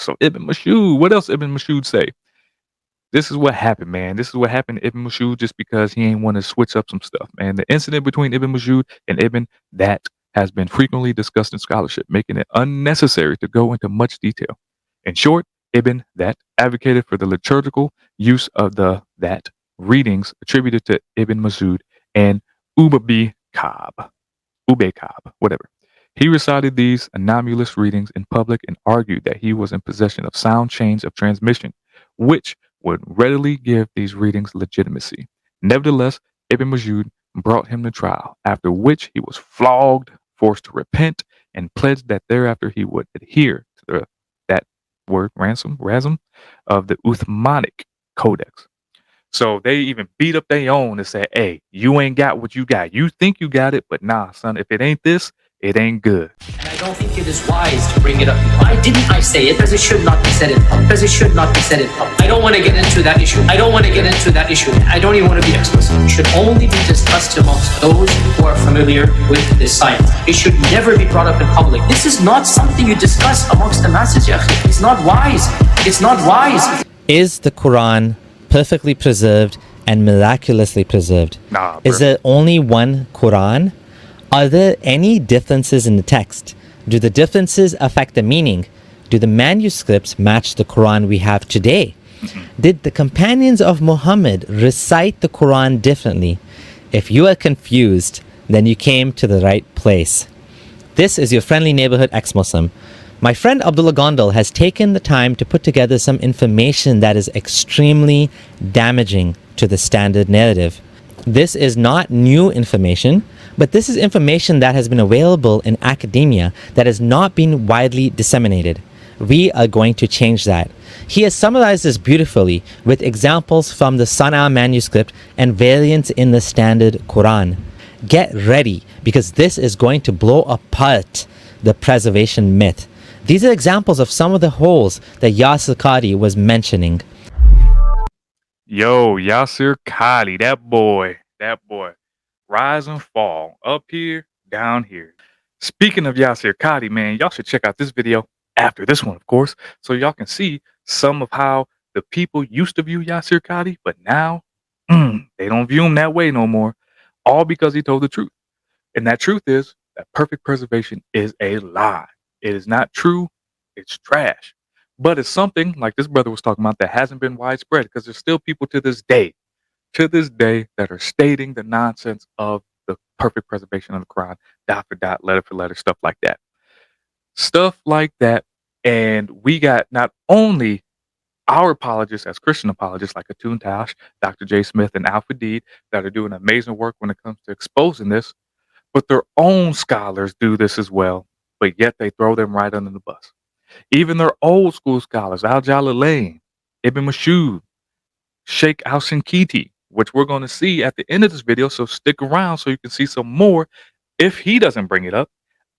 So Ibn Mas'ud, what else Ibn Mas'ud say? This is what happened, man. This is what happened to Ibn Mas'ud just because he ain't want to switch up some stuff, man. The incident between Ibn Mas'ud and Ibn that has been frequently discussed in scholarship, making it unnecessary to go into much detail. In short, Ibn that advocated for the liturgical use of the that readings attributed to Ibn Mas'ud and Ubay Ka'b, whatever. He recited these anomalous readings in public and argued that he was in possession of sound chains of transmission, which would readily give these readings legitimacy. Nevertheless, Ibn Mas'ud brought him to trial, after which he was flogged, forced to repent, and pledged that thereafter he would adhere to that word razm of the Uthmanic Codex. So they even beat up their own and say, hey, you ain't got what you got. You think you got it, but nah, son, if it ain't this, it ain't good. And I don't think it is wise to bring it up. Why didn't I say it? Because it should not be said in public. Because it should not be said in public. I don't want to get into that issue. I don't even want to be explicit. It should only be discussed amongst those who are familiar with this science. It should never be brought up in public. This is not something you discuss amongst the masses, ya akhi. It's not wise. It's not wise. Is the Quran perfectly preserved and miraculously preserved? Nah, Is there only one Quran? Are there any differences in the text? Do the differences affect the meaning? Do the manuscripts match the Quran we have today? Did the companions of Muhammad recite the Quran differently? If you are confused, then you came to the right place. This is your friendly neighborhood ex-Muslim. My friend Abdullah Gondal has taken the time to put together some information that is extremely damaging to the standard narrative. This is not new information, but this is information that has been available in academia that has not been widely disseminated. We are going to change that. He has summarized this beautifully with examples from the Sana'a manuscript and variants in the standard Quran. Get ready, because this is going to blow apart the preservation myth. These are examples of some of the holes that Yasir Qadhi was mentioning. Yo, Yasir Qadhi, that boy. Rise and fall, up here, down here. Speaking of Yasir Qadhi, man, y'all should check out this video after this one, of course, so y'all can see some of how the people used to view Yasir Qadhi, but now they don't view him that way no more, all because he told the truth. And that truth is that perfect preservation is a lie. It is not true. It's trash. But it's something like this brother was talking about that hasn't been widespread, because there's still people to this day that are stating the nonsense of the perfect preservation of the Quran, dot for dot, letter for letter, stuff like that. And we got not only our apologists as Christian apologists like Atun Tash, Dr. J. Smith, and Alpha Deed that are doing amazing work when it comes to exposing this, but their own scholars do this as well, but yet they throw them right under the bus. Even their old school scholars, Al-Jalalain, Ibn Mas'ud, Sheikh Al-Shinkiti, which we're going to see at the end of this video, so stick around so you can see some more. If he doesn't bring it up,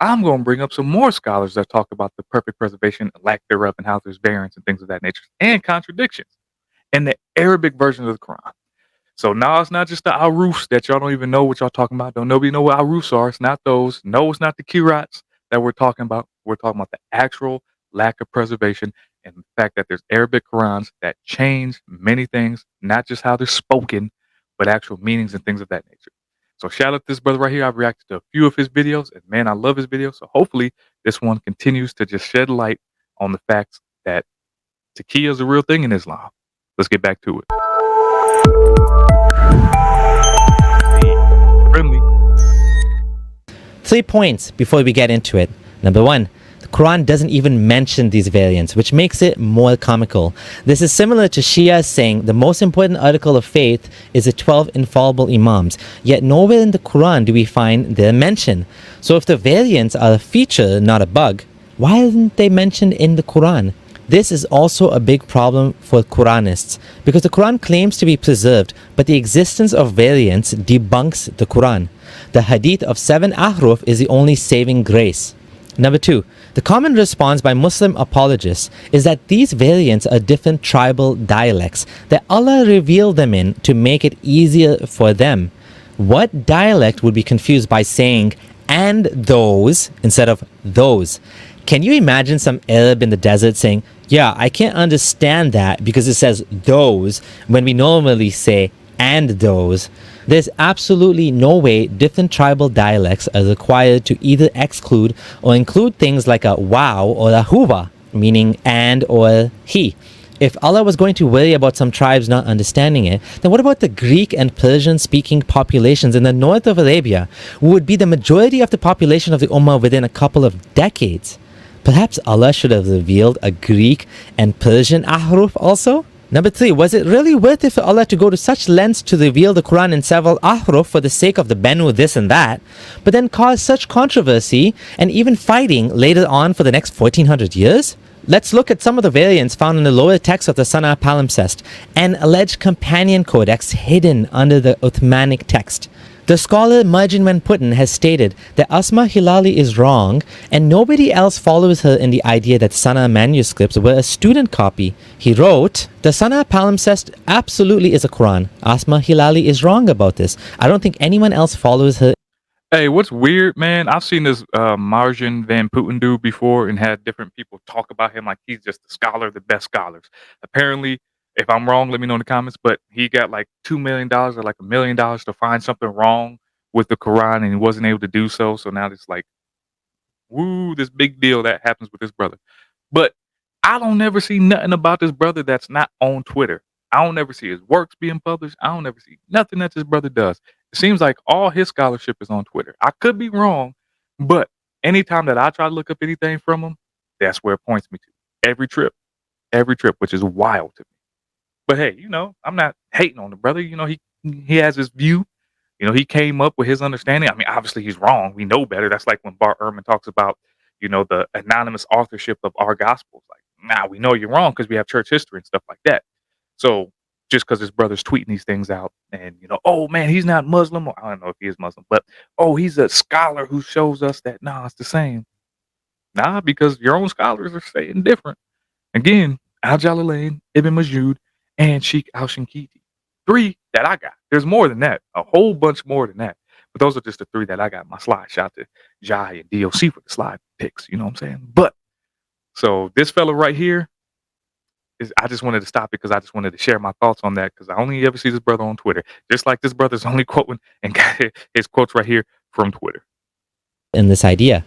I'm going to bring up some more scholars that talk about the perfect preservation, lack thereof, and how there's variants and things of that nature, and contradictions in the Arabic version of the Quran. So now it's not just the Arufs that y'all don't even know what y'all talking about. Don't nobody know what Arufs are. It's not those. No, it's not the Qurats that we're talking about. We're talking about the actual lack of preservation and the fact that there's Arabic Qurans that change many things, not just how they're spoken, but actual meanings and things of that nature. So shout out to this brother right here. I've reacted to a few of his videos, and man, I love his videos. So hopefully this one continues to just shed light on the facts that taqiyya is a real thing in Islam. Let's get back to it. Friendly. 3 points before we get into it. Number 1, the Quran doesn't even mention these variants, which makes it more comical. This is similar to Shia saying the most important article of faith is the 12 infallible Imams, yet nowhere in the Quran do we find their mention. So if the variants are a feature, not a bug, why aren't they mentioned in the Quran? This is also a big problem for Quranists, because the Quran claims to be preserved, but the existence of variants debunks the Quran. The hadith of 7 ahruf is the only saving grace. Number 2, the common response by Muslim apologists is that these variants are different tribal dialects that Allah revealed them in to make it easier for them. What dialect would be confused by saying "and those" instead of "those"? Can you imagine some Arab in the desert saying Yeah, I can't understand that because it says those when we normally say and those. There's absolutely no way different tribal dialects are required to either exclude or include things like a wow or a huwa, meaning and or he. If Allah was going to worry about some tribes not understanding it, then what about the Greek and Persian speaking populations in the north of Arabia, who would be the majority of the population of the Ummah within a couple of decades? Perhaps Allah should have revealed a Greek and Persian ahruf also? Number 3, was it really worth it for Allah to go to such lengths to reveal the Quran in several ahruf for the sake of the Benu this and that, but then cause such controversy and even fighting later on for the next 1400 years? Let's look at some of the variants found in the lower text of the Sana'a palimpsest, an alleged companion codex hidden under the Uthmanic text. The scholar Marjan Van Putten has stated that Asma Hilali is wrong and nobody else follows her in the idea that Sana'a manuscripts were a student copy. He wrote, the Sana'a palimpsest absolutely is a Quran. Asma Hilali is wrong about this. I don't think anyone else follows her. Hey, what's weird, man? I've seen this Marjan Van Putten dude before and had different people talk about him like he's just a scholar, the best scholars. Apparently, if I'm wrong, let me know in the comments, but he got like $2 million or like $1 million to find something wrong with the Quran and he wasn't able to do so. So now it's like, woo, this big deal that happens with this brother. But I don't never see nothing about this brother that's not on Twitter. I don't ever see his works being published. I don't ever see nothing that this brother does. It seems like all his scholarship is on Twitter. I could be wrong, but anytime that I try to look up anything from him, that's where it points me to. Every trip, which is wild to me. But hey, I'm not hating on the brother. He has his view. He came up with his understanding. I mean, obviously he's wrong. We know better. That's like when Bart Ehrman talks about, the anonymous authorship of our gospels. Like, nah, we know you're wrong because we have church history and stuff like that. So just because his brother's tweeting these things out and, oh man, he's not Muslim. Or I don't know if he is Muslim, but oh, he's a scholar who shows us that, nah, it's the same. Nah, because your own scholars are saying different. Again, Al-Jalalain, Ibn Majud, and Sheikh al-Shinkiti. 3 that I got. There's more than that. A whole bunch more than that. But those are just the 3 that I got in my slide. Shout out to Jai and DOC for the slide picks. You know what I'm saying? But so this fella right here I just wanted to stop because I just wanted to share my thoughts on that because I only ever see this brother on Twitter. Just like this brother's only quoting and got his quotes right here from Twitter. In this idea.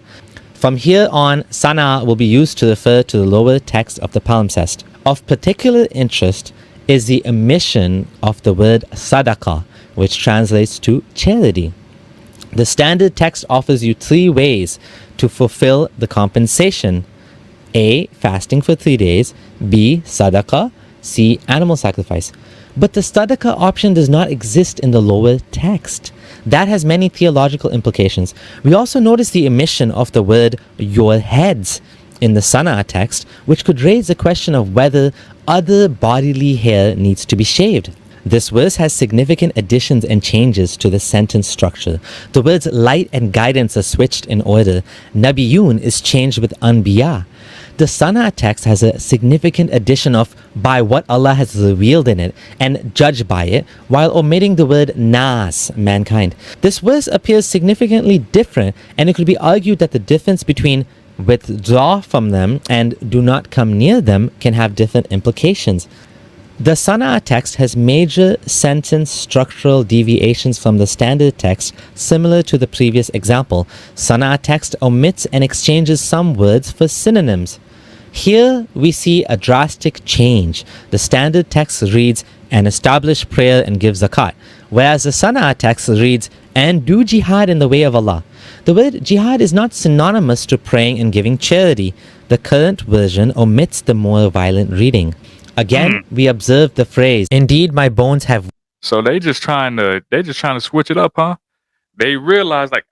From here on, Sana'a will be used to refer to the lower text of the palimpsest. Of particular interest is the omission of the word sadaqah, which translates to charity. The standard text offers you 3 ways to fulfill the compensation. A. Fasting for 3 days. B. Sadaqah. C. Animal sacrifice. But the sadaqah option does not exist in the lower text. That has many theological implications. We also notice the omission of the word your heads in the Sana'a text, which could raise the question of whether other bodily hair needs to be shaved. This verse has significant additions and changes to the sentence structure. The words light and guidance are switched in order. Nabiyun is changed with anbiya. The Sana'a text has a significant addition of by what Allah has revealed in it and judge by it, while omitting the word nas, mankind. This verse appears significantly different, and it could be argued that the difference between withdraw from them and do not come near them can have different implications. The Sana'a text has major sentence structural deviations from the standard text, similar to the previous example. Sana'a text omits and exchanges some words for synonyms. Here we see a drastic change. The standard text reads, and establish prayer and give zakat, whereas the Sana'a text reads, and do jihad in the way of Allah. The word jihad is not synonymous to praying and giving charity. The current version omits the more violent reading. Again, we observe the phrase, indeed my bones have... So they just trying to switch it up, huh? They realize like,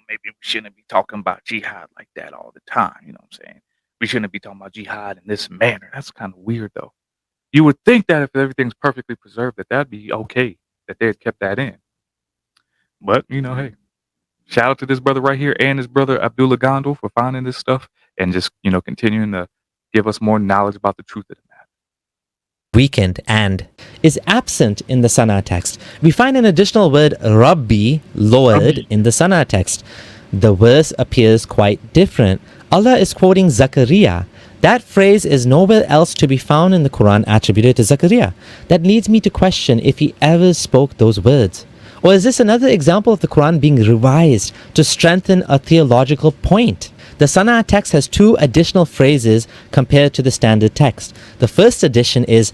maybe we shouldn't be talking about jihad like that all the time. You know what I'm saying? We shouldn't be talking about jihad in this manner. That's kind of weird though. You would think that if everything's perfectly preserved, that'd be okay, that they had kept that in. But, hey, shout out to this brother right here and his brother Abdullah Gondal for finding this stuff and just, continuing to give us more knowledge about the truth of the matter. Weekend and is absent in the Sana'a text. We find an additional word Rabbi, Lord, in the Sana'a text. The verse appears quite different. Allah is quoting Zachariah. That phrase is nowhere else to be found in the Quran attributed to Zakaria. That leads me to question if he ever spoke those words. Or is this another example of the Quran being revised to strengthen a theological point? The Sana text has two additional phrases compared to the standard text. The first addition is,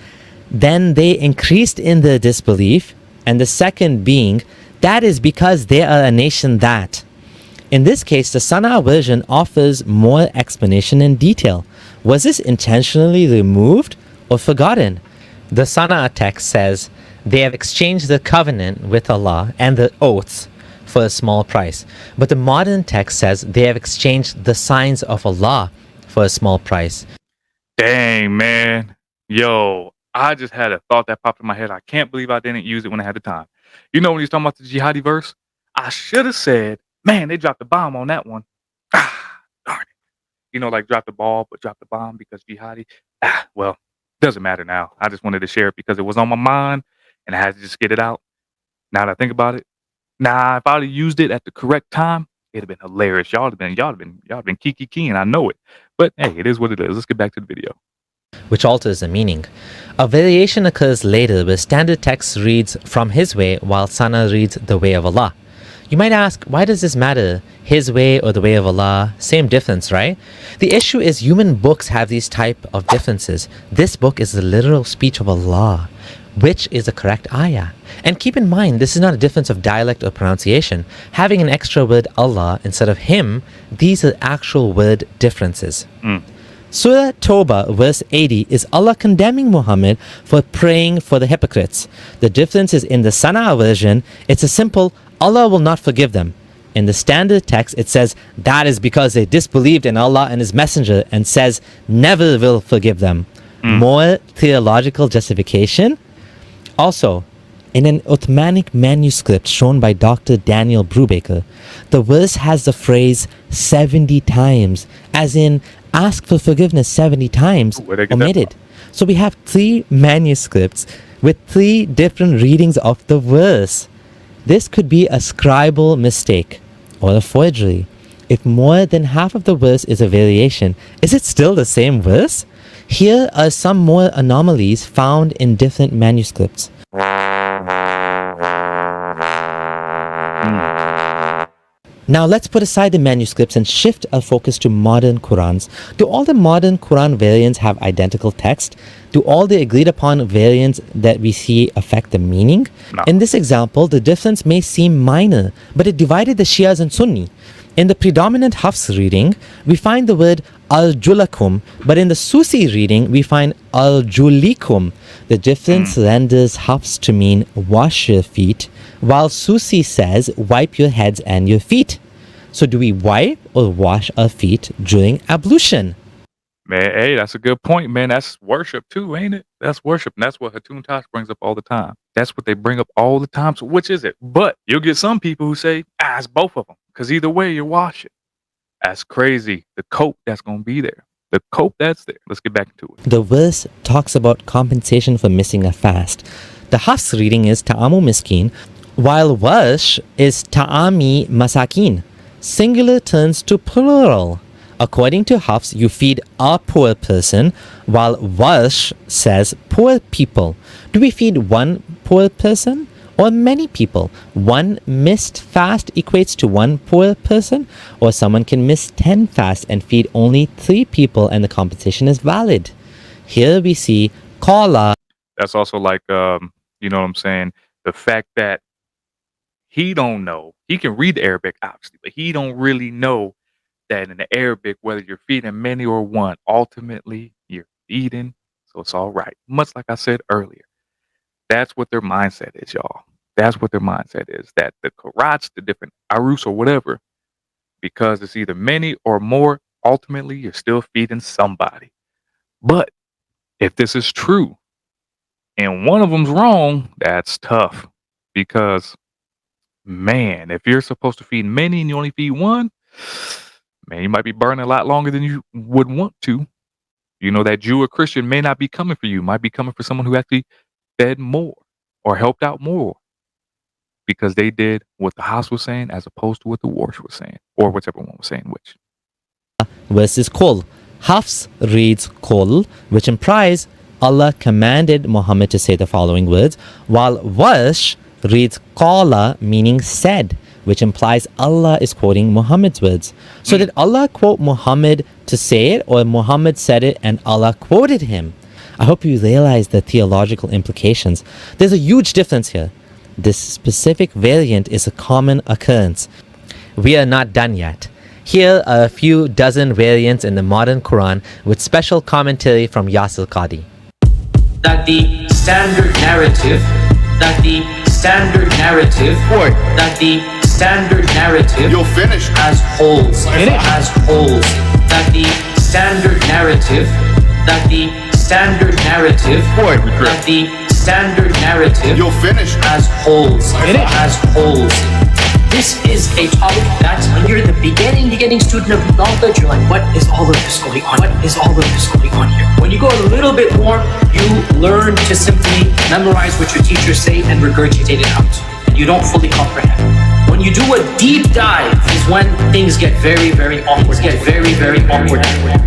then they increased in their disbelief, and the second being, that is because they are a nation that. In this case, the Sana version offers more explanation and detail. Was this intentionally removed or forgotten? The Sana text says, they have exchanged the covenant with Allah and the oaths for a small price. But the modern text says they have exchanged the signs of Allah for a small price. Dang, man. Yo, I just had a thought that popped in my head. I can't believe I didn't use it when I had the time. You know when he's talking about the jihadi verse? I should have said, man, they dropped the bomb on that one. Ah, darn it. You know, like drop the ball, but drop the bomb because jihadi. Well, doesn't matter now. I just wanted to share it because it was on my mind and I had to just get it out. Now that I think about it, if I'd have used it at the correct time, it'd have been hilarious. Y'all have been kiki-keying. I know it. But hey, it is what it is. Let's get back to the video. Which alters the meaning. A variation occurs later where standard text reads from his way while Sana reads the way of Allah. You might ask, why does this matter? His way or the way of Allah? Same difference, right? The issue is human books have these type of differences. This book is the literal speech of Allah, which is the correct ayah. And keep in mind, this is not a difference of dialect or pronunciation. Having an extra word Allah instead of him, these are actual word differences. Surah Tawbah verse 80 is Allah condemning Muhammad for praying for the hypocrites. The difference is in the Sana version, it's a simple, Allah will not forgive them. In the standard text, it says, that is because they disbelieved in Allah and His Messenger, and says, never will forgive them. More theological justification? Also, in an Uthmanic manuscript shown by Dr. Daniel Brubaker, the verse has the phrase 70 times, as in, ask for forgiveness 70 times, omitted. So we have 3 manuscripts with 3 different readings of the verse. This could be a scribal mistake or a forgery. If more than half of the verse is a variation, is it still the same verse? Here are some more anomalies found in different manuscripts. Now let's put aside the manuscripts and shift our focus to modern Qurans. Do all the modern Quran variants have identical text? Do all the agreed upon variants that we see affect the meaning? No. In this example, the difference may seem minor, but it divided the Shias and Sunni. In the predominant Hafs reading, we find the word al-julakum, but in the Susi reading, we find al-julikum. The difference renders Hafs to mean wash your feet, while Susi says wipe your heads and your feet. So do we wipe or wash our feet during ablution? Man, hey, that's a good point, man. That's worship too, ain't it? That's worship. And that's what Hatun Tash brings up all the time. That's what they bring up all the time. So which is it? But you'll get some people who say, it's both of them. Because either way, you're washing. That's crazy. The cope that's going to be there. The cope that's there. Let's get back into it. The verse talks about compensation for missing a fast. The Hafs reading is ta'amu miskin, while Warsh is ta'ami masakin. Singular turns to plural. According to Hafs, you feed a poor person, while Warsh says poor people. Do we feed one poor person or many people? One missed fast equates to one poor person, or someone can miss 10 fasts and feed only 3 people and the compensation is valid. Here we see qala. That's also like, you know what I'm saying? The fact that he don't know. He can read the Arabic, obviously, but he don't really know that in the Arabic, whether you're feeding many or one, ultimately you're feeding, so it's all right. Much like I said earlier, that's what their mindset is, y'all. That's what their mindset is. That the karats, the different arus or whatever, because it's either many or more, ultimately you're still feeding somebody. But if this is true and one of them's wrong, that's tough because, man, if you're supposed to feed many and you only feed one, man, you might be burning a lot longer than you would want to. You know, that Jew or Christian may not be coming for you, might be coming for someone who actually fed more or helped out more because they did what the house was saying as opposed to what the Warsh was saying, or whichever one was saying which. Versus Qul. Hafs reads Qul, which implies Allah commanded Muhammad to say the following words, while Warsh reads Qala, meaning said, which implies Allah is quoting Muhammad's words. So did Allah quote Muhammad to say it, or Muhammad said it and Allah quoted him? I hope you realize the theological implications. There's a huge difference here. This specific variant is a common occurrence. We are not done yet. Here are a few dozen variants in the modern Quran with special commentary from Yasir Qadi. That the standard narrative, that the standard narrative, that the standard narrative, You'll finish. as holes, as holes, that the standard narrative, that the standard narrative, that the standard narrative, You'll finish. as holes, as holes. This is a topic that when you're the beginning student of knowledge, you're like, what is all of this going on? What is all of this going on here? When you go a little bit more, you learn to simply memorize what your teachers say and regurgitate it out. And you don't fully comprehend. When you do a deep dive is when things get very, very awkward.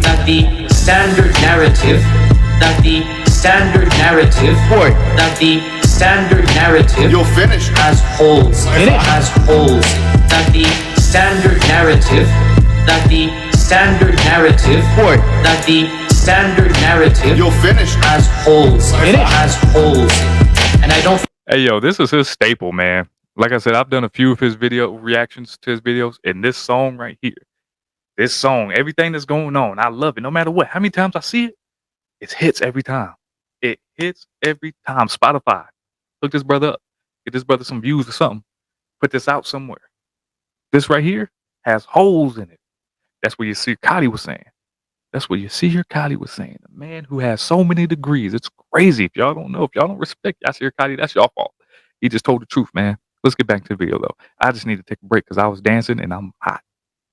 That the standard narrative, that the standard narrative, that the standard narrative, You'll finish. as holes, as holes, that the standard narrative, that the standard narrative, that the standard narrative, You'll finish. as holes, as holes. And I don't Hey, yo, this is his staple, man. Like I said, I've done a few of his video reactions to his videos, and this song right here, this song, everything that's going on, I love it. No matter what, how many times I see it, it hits every time. It hits every time. Spotify, look this brother up. Get this brother some views or something. Put this out somewhere. This right here has holes in it. That's what you see Kali was saying. That's what you see here Kali was saying. A man who has so many degrees. It's crazy. If y'all don't know, if y'all don't respect Yasir Kali, that's your fault. He just told the truth, man. Let's get back to the video though. I just need to take a break because I was dancing and I'm hot.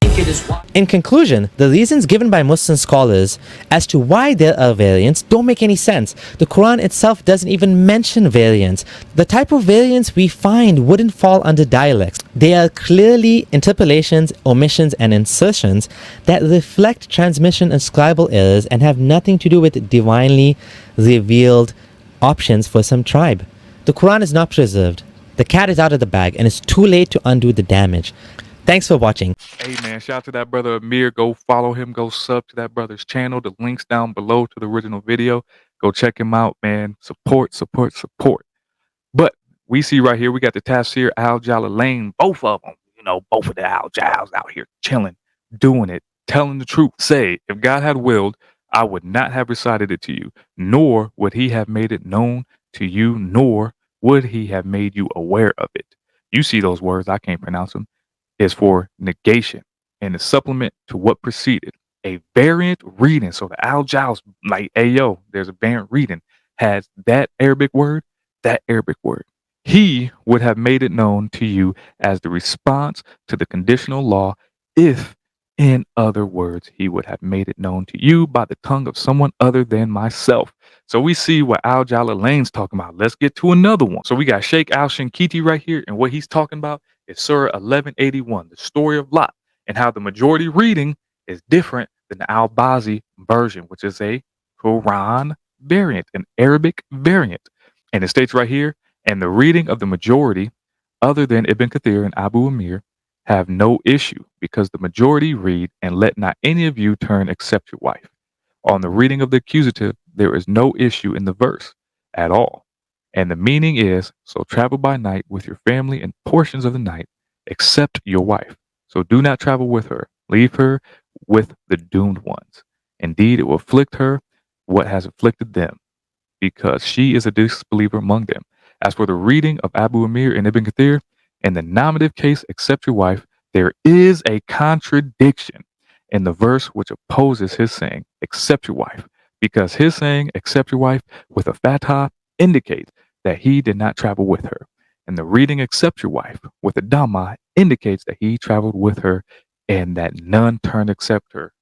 think it is why. In conclusion, the reasons given by Muslim scholars as to why there are variants don't make any sense. The Quran itself doesn't even mention variants. The type of variants we find wouldn't fall under dialects. They are clearly interpolations, omissions, and insertions that reflect transmission and scribal errors and have nothing to do with divinely revealed options for some tribe. The Quran is not preserved. The cat is out of the bag and it's too late to undo the damage. Thanks for watching. Hey man, shout out to that brother Amir. Go follow him. Go sub to that brother's channel. The link's down below to the original video. Go check him out, man. Support, support, support. But we see right here, we got the Tafsir Al Jalalain, both of them. You know, both of the Al Jals out here chilling, doing it, telling the truth. Say, if God had willed, I would not have recited it to you, nor would he have made it known to you, nor would he have made you aware of it. You see those words, I can't pronounce them. Is for negation and a supplement to what preceded. A variant reading. So the Al Jals, like, hey yo, there's a variant reading, has that Arabic word, that Arabic word. He would have made it known to you as the response to the conditional law if, in other words, he would have made it known to you by the tongue of someone other than myself. So we see what Al Jalalain's talking about. Let's get to another one. So we got Sheikh Al-Shinkiti right here, and what he's talking about is Surah 1181, the story of Lot, and how the majority reading is different than the Al-Bazi version, which is a Quran variant, an Arabic variant. And it states right here, and the reading of the majority, other than Ibn Kathir and Abu Amir, have no issue, because the majority read, and let not any of you turn except your wife. On the reading of the accusative, there is no issue in the verse at all. And the meaning is, so travel by night with your family in portions of the night, except your wife. So do not travel with her. Leave her with the doomed ones. Indeed, it will afflict her what has afflicted them, because she is a disbeliever among them. As for the reading of Abu Amir and Ibn Kathir, in the nominative case, except your wife, there is a contradiction in the verse which opposes his saying, except your wife, because his saying, except your wife, with a fatha indicates that he did not travel with her. And the reading, except your wife, with a dhamma indicates that he traveled with her and that none turned except her.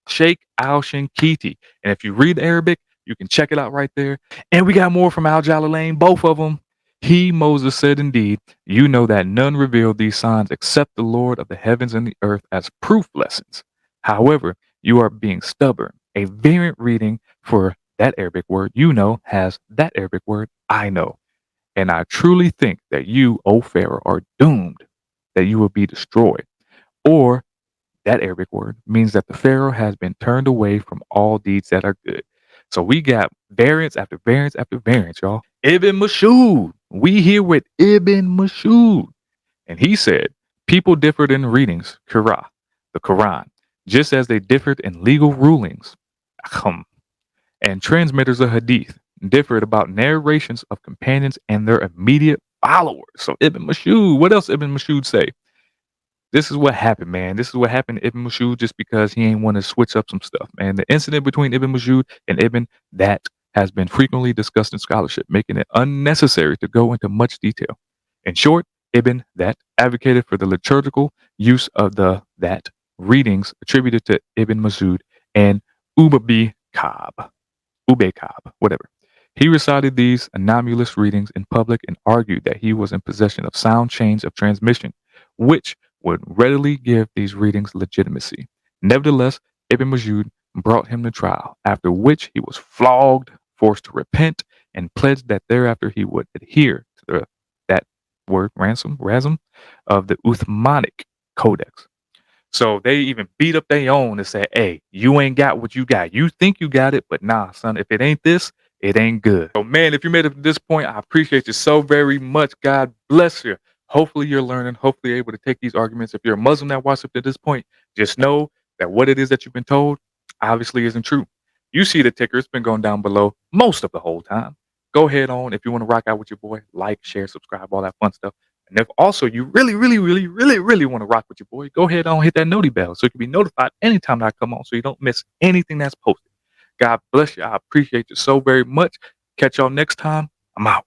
Sheikh Al-Shinkiti. And if you read Arabic, you can check it out right there. And we got more from Al Jalalain, both of them. He, Moses, said, indeed, you know that none revealed these signs except the Lord of the heavens and the earth as proof lessons. However, you are being stubborn. A variant reading for that Arabic word you know has that Arabic word I know. And I truly think that you, O Pharaoh, are doomed, that you will be destroyed. Or that Arabic word means that the Pharaoh has been turned away from all deeds that are good. So we got variants after variants after variants, y'all. Ibn Mas'ud. We here with Ibn Mas'ud. And he said, people differed in readings, the Quran, just as they differed in legal rulings. Ahem. And transmitters of hadith differed about narrations of companions and their immediate followers. So Ibn Mas'ud, what else Ibn Mas'ud say? This is what happened, man. This is what happened to Ibn Mas'ud just because he ain't want to switch up some stuff, man. The incident between Ibn Mas'ud and Ibn that has been frequently discussed in scholarship, making it unnecessary to go into much detail. In short, Ibn that advocated for the liturgical use of the that readings attributed to Ibn Mas'ud and Ubay Kab. Ubekab, whatever. He recited these anomalous readings in public and argued that he was in possession of sound chains of transmission, which would readily give these readings legitimacy. Nevertheless, Ibn Mas'ud brought him to trial, after which he was flogged, forced to repent, and pledged that thereafter he would adhere to that word rasm of the Uthmanic Codex. So they even beat up their own and say, hey, you ain't got what you got. You think you got it, but nah, son, if it ain't this, it ain't good. So, man, if you made it to this point, I appreciate you so very much. God bless you. Hopefully you're learning. Hopefully you're able to take these arguments. If you're a Muslim that watched up to this point, just know that what it is that you've been told obviously isn't true. You see the ticker. It's been going down below most of the whole time. Go ahead on. If you want to rock out with your boy, like, share, subscribe, all that fun stuff. And if also you really, really, really, really, really want to rock with your boy, go ahead on, hit that noti bell so you can be notified anytime that I come on so you don't miss anything that's posted. God bless you. I appreciate you so very much. Catch y'all next time. I'm out.